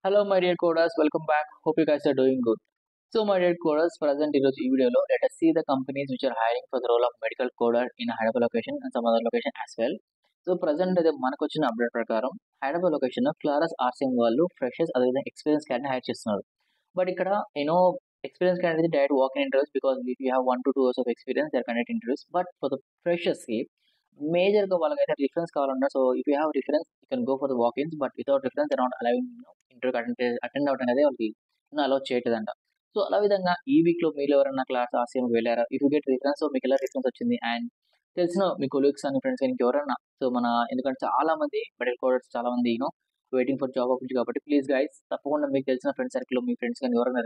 Hello, my dear coders. Welcome back. Hope you guys are doing good. So, my dear coders, present in this video, let us see the companies which are hiring for the role of medical coder in Hyderabad location and some other location as well. So present అయితే మనకు వచ్చిన update ప్రకారం Hyderabad location లో Clarus RCM వాళ్ళు freshers అదేవిధంగా experience candidate hire చేస్తున్నారు. But ఇక్కడ experience candidate direct walk in interviews because if you have 1 to 2 years of experience they are conduct interviews. But for the freshers కి మేజర్ గా వాళ్ళకైతే రిఫరెన్స్ కావాలన్నా so if you have reference you can go for the walk ins. But without reference not allowing interview attend అవడం అనేది వాళ్ళకి allow చేయట్లేదంట. So అలా విధంగా ఈ వీక్ లో మీరు ఎవరైనా క్లాస్ ఆర్సిఎం వెళ్ళారా, if you get reference, so మీకు ఎలా రిఫరెన్స్ వచ్చింది అండ్ తెలిసిన మీ కొలీగ్స్ అండ్ ఫ్రెండ్స్ ఇంకెవరన్నా సో ఎందుకంటే చాలా మంది మెడికల్ కోడర్స్ చాలా మంది వెయిటింగ్ ఫర్ జాబ్ ఆపర్చునిటీ కాబట్టి ప్లీజ్ గైస్ తప్పకుండా మీకు తెలిసిన ఫ్రెండ్ సర్కిల్ మీ ఫ్రెండ్స్ కానీ ఎవరైనా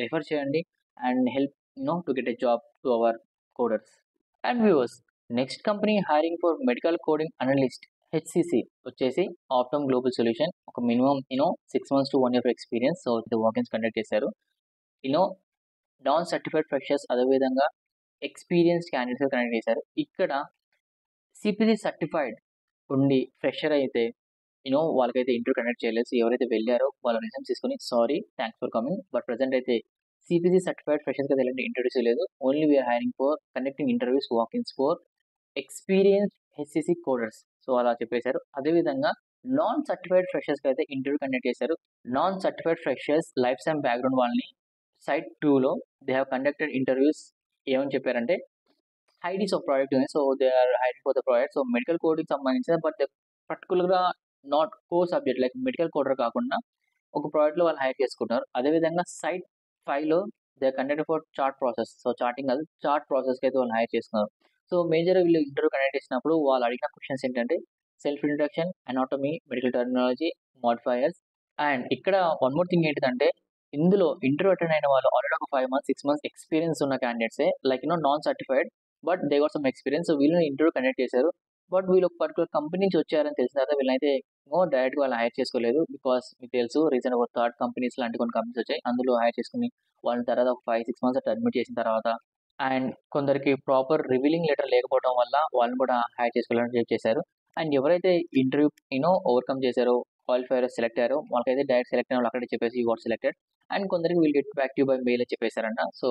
రిఫర్ చేయండి and help to get a job to our coders and viewers. Next company hiring for medical coding analyst HCC వచ్చేసి ఆప్టమ్ గ్లోబల్ సొల్యూషన్. ఒక minimum 6 months to 1 year experience. So ఇది walk-ins conduct చేశారు. You know non certified freshers అదేవిధంగా experienced candidates connect చేశారు. ఇక్కడ CPC certified ఉండి fresher అయితే వాళ్ళకైతే ఇంటర్వ్యూ కండక్ట్ చేయలేదు. సో ఎవరైతే వెళ్ళారో వాళ్ళ రిజల్ట్స్ తీసుకొని sorry thanks for coming. But present అయితే సిపిసి సర్టిఫైడ్ ఫ్రెషర్స్ అయితే ఎలాంటి ఇంటర్వ్యూస్ లేదు. Only we are hiring for conducting interviews walkins for experience HCC coders. So అలా చెప్పేశారు. అదేవిధంగా నాన్ సర్టిఫైడ్ ఫ్రెషర్స్కి అయితే ఇంటర్వ్యూ కండక్ట్ చేశారు. Non certified freshers life time background వాళ్ళని సైట్ 2లో దే హ్యావ్ కండక్టెడ్ ఇంటర్వ్యూస్. ఏమని చెప్పారంటే ఐడీస్ ఆఫ్ ప్రాజెక్ట్ ఉంది. So they are hiring for the project. So medical coding సంబంధించిన బట్ పర్టికులర్గా not core subject like medical coder కాకుండా ఒక ప్రాజెక్ట్లో వాళ్ళు హైర్ చేసుకుంటారు. అదేవిధంగా సైట్ 5లో they conduct for chart process. So charting అది చార్ట్ ప్రాసెస్కి అయితే వాళ్ళు హైర్ చేసుకున్నారు. సో మేజర్గా వీళ్ళు ఇంటర్వ్యూ కండక్ట్ చేసినప్పుడు వాళ్ళు అడిగిన క్వశ్చన్స్ ఏంటంటే self introduction, anatomy, medical terminology, modifiers and ఇక్కడ వన్ మోర్ థింగ్ ఏంటంటే ఇందులో ఇంటర్వ్యూ అటెండ్ అయిన వాళ్ళు ఆల్రెడీ ఒక 5 months 6 months ఎక్స్పీరియన్స్ ఉన్న క్యాండిడేట్సే like non certified but they got some experience. So వీళ్ళని ఇంటర్వ్యూ కండక్ట్ చేశారు. బట్ వీళ్ళు ఒక పర్టికులర్ కంపెనీ నుంచి వచ్చారని తెలిసిన తర్వాత వీళ్ళైతే డైరెక్ట్గా వాళ్ళు హైర్ చేసుకోలేదు. బికాస్ మీకు తెలుసు రీజన్ ఒక థర్డ్ కంపెనీస్ లాంటి కొన్ని కంపెనీస్ వచ్చాయి. అందులో హైర్ చేసుకుని వాళ్ళ తర్వాత ఒక 5-6 months అట్లా అడ్మిట్ చేసిన తర్వాత అండ్ కొందరికి ప్రాపర్ రివీలింగ్ లెటర్ లేకపోవడం వల్ల వాళ్ళని కూడా హైర్ చేసుకోవాలని చేశారు. అండ్ ఎవరైతే ఇంటర్వ్యూ ఓవర్కమ్ చేశారో క్వాలిఫైర్ సెలెక్ట్ అయ్యారో వాళ్ళకైతే డైరెక్ట్ సెలెక్ట్ అయిన వాళ్ళు అక్కడే చెప్పేసి యూ గాట్ సెలెక్టెడ్. అండ్ కొందరికి we'll get back to by mail చెప్పేశారంట. సో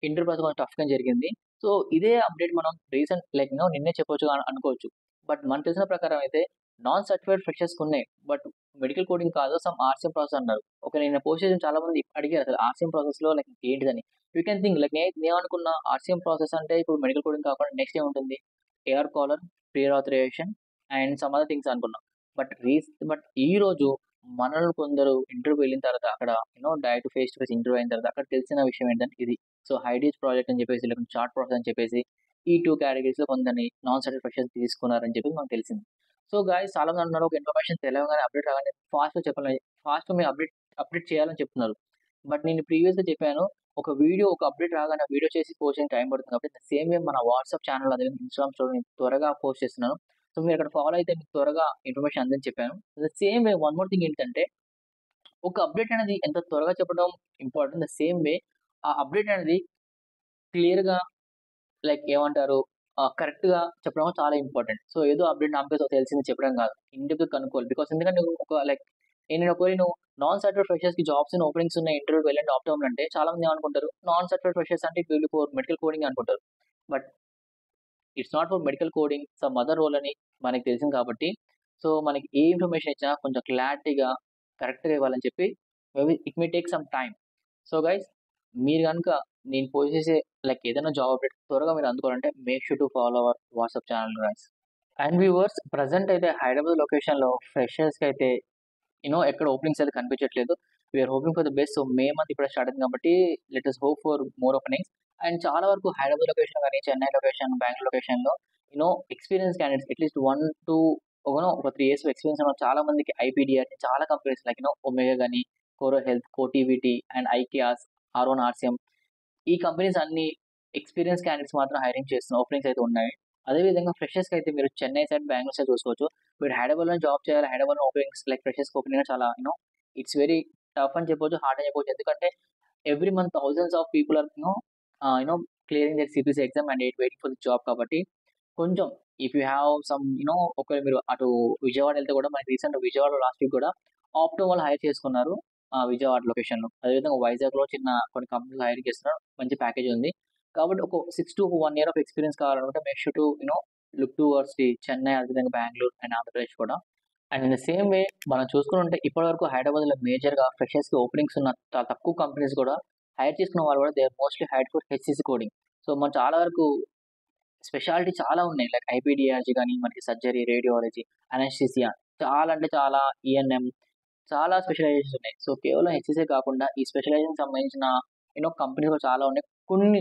ఇంటర్వ్యూ ప్రాసెస్ కొంచెం టఫ్గా జరిగింది. సో ఇదే అప్డేట్ మనం రీసెంట్ లైక్ నిన్నే చెప్పొచ్చు అనుకోవచ్చు. బట్ మనకు తెలిసిన ప్రకారం అయితే నాన్ సర్టిఫైడ్ ఫ్రెషర్స్ ఉన్నాయి బట్ మెడికల్ కోడింగ్ కాదు సమ్ ఆర్సిఎం ప్రాసెస్ అన్నారు. నేను పోస్ట్ చేసిన చాలా మంది అడిగారు అసలు ఆర్సిఎం ప్రాసెస్ లో లైక్ ఏంటిదని. యూ కెన్ థింక్ లైక్ నేను అనుకున్న ఆర్సిఎం ప్రాసెస్ అంటే ఇప్పుడు మెడికల్ కోడింగ్ కాకుండా నెక్స్ట్ ఏముంటుంది, AR caller, prior authorization and some other things అనుకున్నాం. బట్ ఈ రోజు మనల్ని కొందరు ఇంటర్వ్యూ వెళ్ళిన తర్వాత అక్కడ direct face to face interview అయిన తర్వాత అక్కడ తెలిసిన విషయం ఏంటంటే ఇది. సో హైడీస్ ప్రాజెక్ట్ అని చెప్పేసి లేకపోతే చార్ట్ ప్రాసెస్ అని చెప్పేసి ఈ 2 categories లో కొందరిని నాన్ సర్టిఫైడ్ ఫ్రెషర్స్ తీసుకున్నారని చెప్పి మనకు తెలిసింది. సో గాయ్స్ చాలా మంది అంటున్నారు ఒక ఇన్ఫర్మేషన్ తెలియగానే అప్డేట్ రాగానే ఫాస్ట్గా చెప్పాలని ఫాస్ట్గా మీరు అప్డేట్ చేయాలని చెప్తున్నారు. బట్ నేను ప్రీవియస్గా చెప్పాను ఒక వీడియో ఒక అప్డేట్ రాగానే వీడియో చేసి పోస్ట్ చేయడానికి టైం పడుతుంది కాబట్టి సేమ్ వే మన వాట్సాప్ ఛానల్ అదే ఇన్స్టాగ్రామ్ స్టోరీ త్వరగా పోస్ట్ చేస్తున్నాను. సో మీరు అక్కడ ఫాలో అయితే మీకు త్వరగా ఇన్ఫర్మేషన్ అందని చెప్పాను. Same way one more thing ఏంటంటే ఒక అప్డేట్ అనేది ఎంత త్వరగా చెప్పడం ఇంపార్టెంట్. ద సేమ్ వే ఆ అప్డేట్ అనేది క్లియర్గా లైక్ ఏమంటారు కరెక్ట్గా చెప్పడం చాలా ఇంపార్టెంట్. సో ఏదో అప్డేట్ నాకే తెలిసింది చెప్పడం కాదు, ఇంటికి కనుక్కోవాలి. బికాస్ ఎందుకంటే నువ్వు ఒక లైక్ ఒకవేళ నువ్వు నాన్ సర్టిఫైడ్ ఫ్రెషర్స్ కి జాబ్స్ ఓపెనింగ్స్ ఉన్న ఇంటర్వ్యూకి వెళ్ళండి ఆప్టమ్ అంటే చాలా మంది ఏమనుకుంటారు నాన్ సర్టిఫైడ్ ఫ్రెషర్స్ అంటే వీళ్ళు ఫర్ మెడికల్ కోడింగ్ అనుకుంటారు. But it's not for medical coding some other role అని మనకి తెలిసింది కాబట్టి సో మనకి ఏ ఇన్ఫర్మేషన్ ఇచ్చినా కొంచెం క్లారిటీగా కరెక్ట్గా ఇవ్వాలని చెప్పి maybe it may take some time. So guys మీరు కనుక నేను పోస్ట్ చేసే లైక్ ఏదైనా జాబ్ అప్డేట్ త్వరగా మీరు అందుకోవాలంటే make sure to follow our WhatsApp channel guys. And viewers present అయితే హైదరాబాద్ లొకేషన్లో ఫ్రెషర్స్కి అయితే ఎక్కడ ఓపెనింగ్స్ అయితే కనిపించట్లేదు. We're hoping for the best. So May month ఇప్పుడు స్టార్ట్ అయింది కాబట్టి let us hope for more openings. And చాలా వరకు హైదరాబాద్ లొకేషన్ కానీ చెన్నై లొకేషన్ బెంగళూరు లొకేషన్లో ఎక్స్పీరియన్స్ క్యాండిడేట్స్ అట్లీస్ట్ 1 to ఒక 3 years ఎక్స్పీరియన్స్ ఉన్న చాలా మందికి ఐపీడిఆర్ చాలా కంపెనీస్ లైక్ ఒమేగా కానీ కోరో హెల్త్, కోటీవీటీ అండ్ ఐకియాస్, ఆర్1 ఆర్సిఎం ఈ కంపెనీస్ అన్ని ఎక్స్పీరియన్స్ క్యాండిడేట్స్ మాత్రం హైరింగ్ చేస్తున్న ఓపెనింగ్స్ అయితే ఉన్నాయి. అదేవిధంగా ఫ్రెషర్స్కి అయితే మీరు చెన్నై సైడ్ బెంగళూరు సైడ్ చూసుకోవచ్చు. మీరు హైదరాబాద్లో జాబ్ చేయాలి, హైదరాబాద్లో ఓపెనింగ్స్ లైక్ ఫ్రెషర్స్ ఓపెనింగ్ చాలా ఇట్స్ వెరీ టఫ్ అని చెప్పొచ్చు, హార్డ్ అని చెప్పొచ్చు. ఎందుకంటే every month thousands of people are clearing the CPC exam and waiting for the job కాబట్టి కొంచెం ఇఫ్ యూ హ్యావ్ సమ్ ఒకవేళ మీరు అటు విజయవాడ వెళ్తే కూడా మనకి రీసెంట్ విజయవాడ లాస్ట్ వీక్ కూడా ఆప్టో వాళ్ళు హైర్ చేసుకున్నారు విజయవాడ లొకేషన్‌లో. అదేవిధంగా వైజాగ్‌లో చిన్న కొన్ని కంపెనీలు హైర్ చేస్తున్నారు. మంచి ప్యాకేజ్ ఉంది. కాబట్టి ఒక 6 టు 1 ఇయర్ ఆఫ్ ఎక్స్‌పీరియన్స్ కావాలనుకుంటే make sure to look towards the Chennai, అదేవిధంగా బెంగుళూరు అండ్ ఆంధ్రప్రదేశ్ కూడా. అండ్ ఇన్ ద సేమ్ వే మనం చూసుకుంటే ఇప్పటివరకు హైదరాబాద్‌లో మేజర్‌గా ఫ్రెషర్స్‌కి ఓపెనింగ్స్ ఉన్న చాలా తక్కువ కంపెనీస్ కూడా హైర్ చేసుకున్న వాళ్ళు కూడా they are mostly hired for HCC coding. So మనం చాలా వరకు స్పెషాలిటీ చాలా ఉన్నాయి. లైక్ ఐపీడీఆర్జీ గాని, మనకి సర్జరీ, రేడియాలజీ, అనస్థీసియా చాలా అంటే చాలా ఈఎన్ఎం చాలా స్పెషలైజేషన్స్ ఉన్నాయి. సో కేవలం హెచ్‌సీసీ కాకుండా ఈ స్పెషలైజేషన్‌కి సంబంధించిన కంపెనీస్ కూడా చాలా ఉన్నాయి. కొన్ని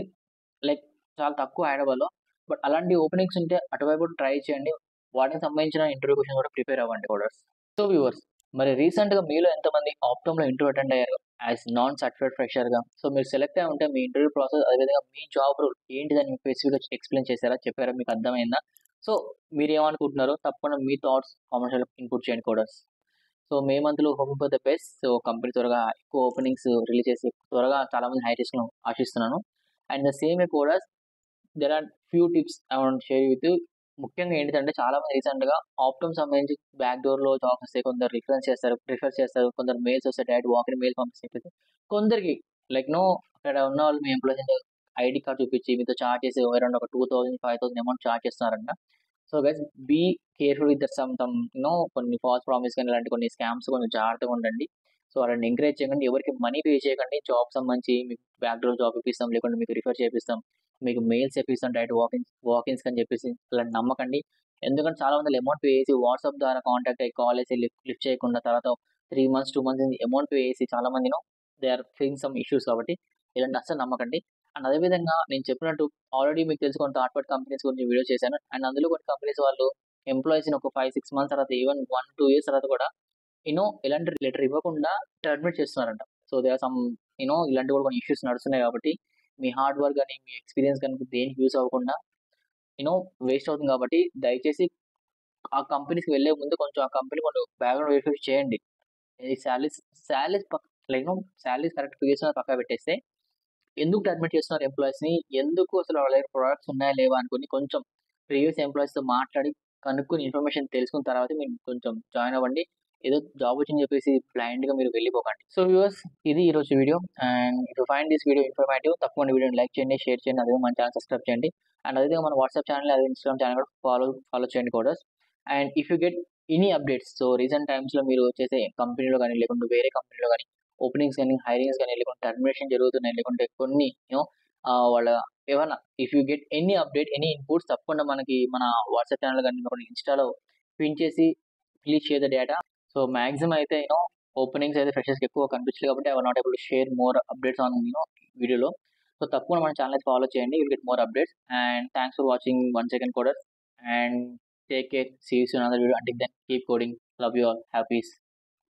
లైక్ చాలా తక్కువ హైదరాబాద్‌లో. బట్ అలాంటి ఓపెనింగ్స్ ఉంటే అటువైపు కూడా ట్రై చేయండి. వాటికి సంబంధించిన ఇంటర్వ్యూ క్వెషన్స్ కూడా ప్రిపేర్ అవ్వండి కోడర్స్. సో వ్యూవర్స్ మరి రీసెంట్‌గా మీలో ఎంతమంది ఆప్టమ్‌లో ఇంటర్వ్యూ అటెండ్ అయ్యారు యాస్ నాన్ సర్టిఫైడ్ ఫ్రెషర్‌గా? సో మీరు సెలెక్ట్ అయ్యి ఉంటే మీ ఇంటర్వ్యూ ప్రాసెస్ అదేవిధంగా మీ జాబ్ రోల్ ఏంటిదని స్పెసిఫిక్‌గా ఎక్స్‌ప్లెయిన్ చేసారా? చెప్పారా? మీకు అర్థమైందా? సో మీరేమనుకుంటున్నారో తప్పకుండా మీ థాట్స్ కామెంట్స్‌లో ఇన్పుట్ చేయండి కోడర్స్. సో మేమందులో hoping for the best. So company త్వరగా ఎక్కువ ఓపెనింగ్స్ రిలీజ్ చేసి త్వరగా చాలా మంది హైర్ చేసుకోవాలని ఆశిస్తున్నాను. అండ్ ద సేమ్ వే కూడా there are few tips I want share with you. ముఖ్యంగా ఏంటిదంటే చాలా మంది రీసెంట్‌గా ఆప్టమ్ సంబంధించి బ్యాక్ డోర్‌లో జాబ్స్ వస్తాయి. కొందరు రిఫర్ చేస్తారు. కొందరు మెయిల్స్ వస్తాయి. డైరెక్ట్ వాకిన్ మెయిల్ పంపిస్తే కొందరికి లైక్ అక్కడ ఉన్న వాళ్ళు మీ ఎంప్లాయీస్ ఐడీ కార్డ్ చూపించి మీతో చార్జ్ చేసి అరౌండ్ ఒక 2000, 5000 అమౌంట్ చార్జ్ చేస్తున్నారంట. So guys be careful with some కొన్ని ఫాల్స్ ప్రామిస్ గాని ఇలాంటి కొన్ని స్కామ్స్ కొంచెం జాగ్రత్తగా ఉండండి. సో అలాంటిని ఎంకరేజ్ చేయకండి. ఎవరికీ మనీ పే చేయకండి. జాబ్ సంబంధించి మీకు బ్యాక్ డోర్ జాబ్ ఇప్పిస్తాం. లేకుంటే మీకు రిఫర్ చేపిస్తాం. మీకు మెయిల్స్ తెప్పిస్తాం డైరెక్ట్ వాకిన్స్ అని చెప్పేసి అలాంటి నమ్మకండి. ఎందుకంటే చాలా మంది అమౌంట్ పే చేసి వాట్సాప్ ద్వారా కాంటాక్ట్ అయ్యి కాల్ చేసి లిఫ్ట్ చేయకుండా తర్వాత 3 మంత్స్, 2 మంత్స్ అమౌంట్ పే చేసి చాలా మంది they are facing some issues కాబట్టి ఇలాంటి అస్సలు నమ్మకండి. అండ్ అదేవిధంగా నేను చెప్పినట్టు ఆల్రెడీ మీకు తెలిసి కొన్ని థర్డ్ పార్టీ కంపెనీస్ గురించి వీడియో చేశాను. అండ్ అందులో కొన్ని కంపెనీస్ వాళ్ళు ఎంప్లాయీస్‌ని ఒక 5, 6 మంత్స్ తర్వాత ఈవెన్ 1, 2 ఇయర్స్ తర్వాత కూడా ఎలాంటి లెటర్ ఇవ్వకుండా టర్మినేట్ చేస్తున్నారంట. సో దే ఆర్ సమ్ ఇలాంటివి కూడా కొన్ని ఇష్యూస్ నడుస్తున్నాయి కాబట్టి మీ హార్డ్ వర్క్ గాని, మీ ఎక్స్‌పీరియన్స్ గాని దేనికి యూజ్ అవ్వకుండా యూనో వేస్ట్ అవుతుంది కాబట్టి దయచేసి ఆ కంపెనీస్‌కి వెళ్ళే ముందు కొంచెం ఆ కంపెనీ కొంచెం బ్యాక్‌గ్రౌండ్ వెరిఫై చేయండి. ఈ సాలరీస్ సాలరీస్ కరెక్ట్ పే చేస్తున్నారో పక్కన పెట్టేస్తే ఎందుకు టర్మినేట్ చేస్తున్నారు ఎంప్లాయీస్‌ని? ఎందుకు అసలు వాళ్ళ దగ్గర ప్రొడక్ట్స్ ఉన్నాయా? లేవా? అనుకుని కొంచెం ప్రీవియస్ ఎంప్లాయీస్‌తో మాట్లాడి కనుక్కొని ఇన్ఫర్మేషన్ తెలుసుకున్న తర్వాత మీరు కొంచెం జాయిన్ అవ్వండి. ఏదో జాబ్ వచ్చిందని చెప్పేసి బ్లైండ్‌గా మీరు వెళ్ళిపోకండి. సో వ్యూవర్స్ ఇది ఈరోజు video. And if you find this video informative తప్పకుండా వీడియోని లైక్ చేయండి, షేర్ చేయండి. అదేవిధంగా మన ఛానల్ సబ్స్క్రైబ్ చేయండి. అండ్ అదేవిధంగా మన వాట్సాప్ ఛానల్ అదే ఇన్‌స్టాగ్రామ్ ఛానల్ కూడా ఫాలో చేయండి coders. And if you get any updates so recent టైమ్స్‌లో మీరు చేసే కంపెనీలో గాని, లేకుంటే వేరే కంపెనీలో గాని ఓపెనింగ్స్ గాని, హైరింగ్స్ గాని, లేకుంటే టర్మినేషన్ జరుగుతున్నాయి. లేకుంటే కొన్ని వాళ్ళ ఏవన్నా if you get any update, any inputs తప్పకుండా మనకి మన వాట్సాప్ ఛానల్ గాని, లేకుంటే ఇన్‌స్టాలో పిన్ చేసి please share the data. So maximum అయితే ఓపెనింగ్స్ అయితే ఫ్రెషర్స్‌కి ఎక్కువ కనిపించలేదు కాబట్టి I were not able to share more updates on వీడియోలో. సో తప్పకుండా మన ఛానల్ అయితే ఫాలో చేయండి. You will get more updates. And thanks for watching once again coders. And take care. See you soon another video. Until then keep coding. Love you all. Have piece.